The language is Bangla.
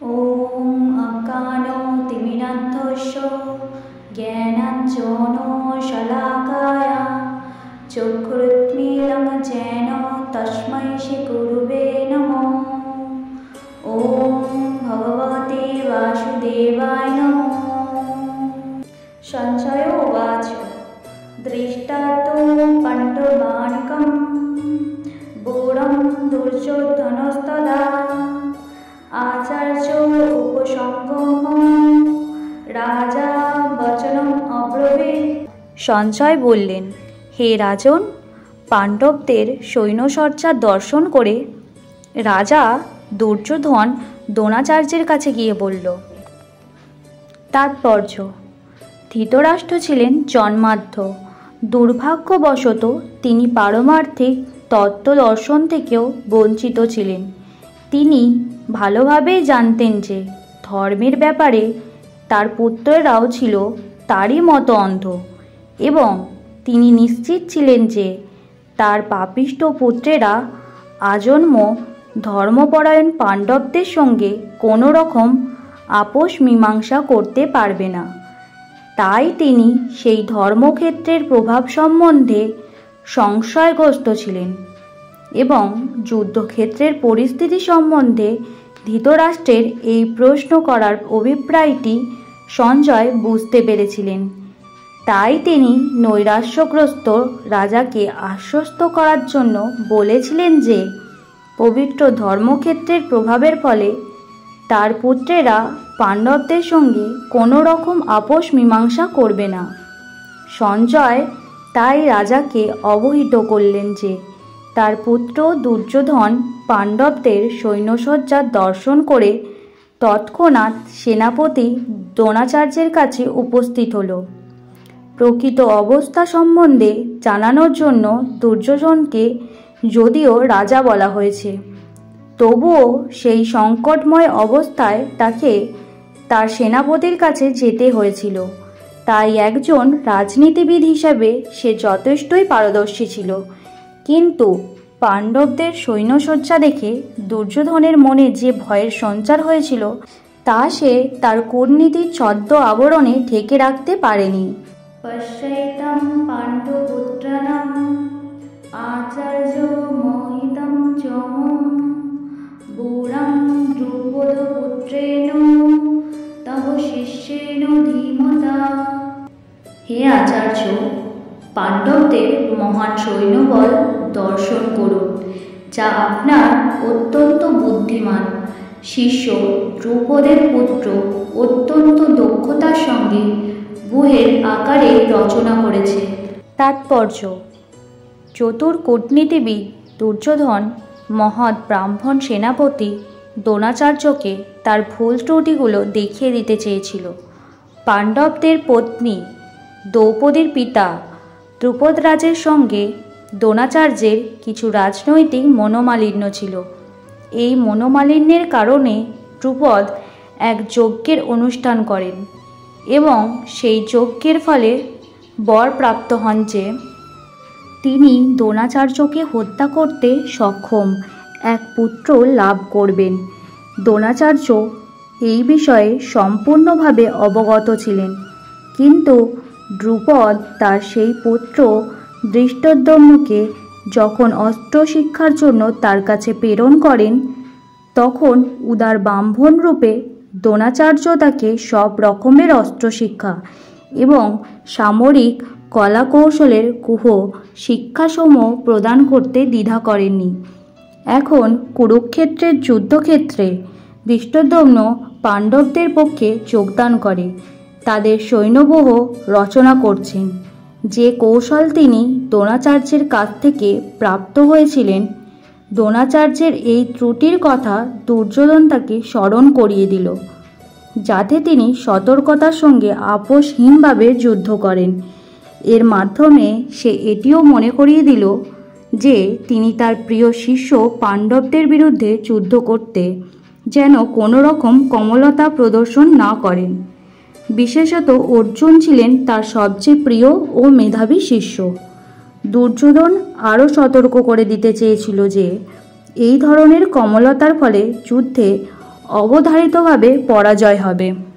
ॐ अकानो तिमिरान्धस्य ज्ञानाञ्जनो शलाकाय चक्षुरुन्मीलितं येन तस्मै श्रीगुरुवे नमः। ॐ भगवते वासुदेवाय नमः। सञ्जय उवाच दृष्टा तु पाण्डवानीकं बुरं दुर्योधनस्तदा आचार्य उपसंगमं রাজা বচনম অব্রবীত। সঞ্জয় বললেন, হে রাজন, পাণ্ডবদের সৈন্যসজ্জা দর্শন করে রাজা দুর্যোধন দ্রোণাচার্যের কাছে গিয়ে বলল। তাৎপর্য: ধৃতরাষ্ট্র ছিলেন জন্মান্ধ। দুর্ভাগ্যবশত তিনি পারমার্থিক তত্ত্ব দর্শন থেকেও বঞ্চিত ছিলেন। তিনি ভালোভাবেই জানতেন যে ধর্মের ব্যাপারে তার পুত্ররাও ছিল তারই মতো অন্ধ, এবং তিনি নিশ্চিত ছিলেন যে তার পাপিষ্ঠ পুত্রেরা আজন্ম ধর্মপরায়ণ পাণ্ডবদের সঙ্গে কোনো রকম আপোষ মীমাংসা করতে পারবে না। তাই তিনি সেই ধর্মক্ষেত্রের প্রভাব সম্বন্ধে সংশয়গ্রস্ত ছিলেন, এবং যুদ্ধক্ষেত্রের পরিস্থিতি সম্বন্ধে ধৃতরাষ্ট্রের এই প্রশ্ন করার অভিপ্রায়টি সঞ্জয় বুঝতে পেরেছিলেন। তাই তিনি নৈরাশ্যগ্রস্ত রাজাকে আশ্বস্ত করার জন্য বলেছিলেন যে পবিত্র ধর্মক্ষেত্রের প্রভাবের ফলে তার পুত্রেরা পাণ্ডবদের সঙ্গে কোনো রকম আপোষ মীমাংসা করবে না। সঞ্জয় তাই রাজাকে অবহিত করলেন যে তার পুত্র দুর্যোধন পাণ্ডবদের সৈন্যসজ্জা দর্শন করে তৎক্ষণাৎ সেনাপতি দ্রোণাচার্যের কাছে উপস্থিত হল। প্রকৃত অবস্থা সম্বন্ধে জানানোর জন্য দুর্যোধনকে যদিও রাজা বলা হয়েছে, তবুও সেই সংকটময় অবস্থায় তাকে তার সেনাপতির কাছে যেতে হয়েছিল। তাই একজন রাজনীতিবিদ হিসাবে সে যথেষ্টই পারদর্শী ছিল। কিন্তু পাণ্ডবদের সৈন্যসজ্জা দেখে দুর্যোধনের মনে যে ভয়ের সঞ্চার হয়েছিল তা সে তার কূটনীতির ছদ্ম আবরণে ঢেকে রাখতে পারেনি। পশ্যৈতং পাণ্ডুপুত্রাণাং আচার্য মোহিতং চমং বুরং দ্রুপদপুত্রেণ তব শিষ্যেণ ধীমতা। হে আচার্য, পাণ্ডবদের মহান সৈন্যবল দর্শন করুন, যা আপনার অত্যন্ত বুদ্ধিমান শিষ্য দ্রুপদের পুত্র অত্যন্ত দক্ষতার সঙ্গে ব্যূহের আকারে রচনা করেছে। তাৎপর্য: চতুর কূটনীতিবিদ দুর্যোধন মহৎ ব্রাহ্মণ সেনাপতি দ্রোণাচার্যকে তার ভুল ত্রুটিগুলো দেখিয়ে দিতে চেয়েছিল। পাণ্ডবদের পত্নী দ্রৌপদীর পিতা দ্রুপদরাজের সঙ্গে দ্রোণাচার্যের কিছু রাজনৈতিক মনোমালিন্য ছিল। এই মনোমালিন্যের কারণে দ্রুপদ এক যজ্ঞের অনুষ্ঠান করেন, এবং সেই যজ্ঞের ফলে বর প্রাপ্ত হন যে তিনি দ্রোণাচার্যকে হত্যা করতে সক্ষম এক পুত্র লাভ করবেন। দ্রোণাচার্য এই বিষয়ে সম্পূর্ণভাবে অবগত ছিলেন, কিন্তু দ্রুপদ তার সেই পুত্র ধৃষ্টদ্যম্নকে যখন অস্ত্র শিক্ষার জন্য তার কাছে প্রেরণ করেন, তখন উদার ব্রাহ্মণ রূপে দ্রোণাচার্য তাকে সব রকমের অস্ত্র শিক্ষা এবং সামরিক কলাকৌশলের কুহ শিক্ষাসমূহ প্রদান করতে দ্বিধা করেননি। এখন কুরুক্ষেত্রের যুদ্ধক্ষেত্রে ধৃষ্টদ্যম্ন পাণ্ডবদের পক্ষে যোগদান করে তাদের সৈন্যব্যূহ রচনা করছেন। যে কৌশল তিনি দ্রোণাচার্যের কাছ থেকে প্রাপ্ত হয়েছিলেন, দ্রোণাচার্যের এই ত্রুটির কথা দুর্যোধন তাকে স্মরণ করিয়ে দিল, যাতে তিনি সতর্কতার সঙ্গে আপোষহীনভাবে যুদ্ধ করেন। এর মাধ্যমে সে এটিও মনে করিয়ে দিল যে তিনি তার প্রিয় শিষ্য পাণ্ডবদের বিরুদ্ধে যুদ্ধ করতে যেন কোনো রকম কোমলতা প্রদর্শন না করেন। বিশেষত অর্জুন ছিলেন তার সবচেয়ে প্রিয় ও মেধাবী শিষ্য। দুর্যোধন আরও সতর্ক করে দিতে চেয়েছিল যে এই ধরনের কোমলতার ফলে যুদ্ধে অবধারিতভাবে পরাজয় হবে।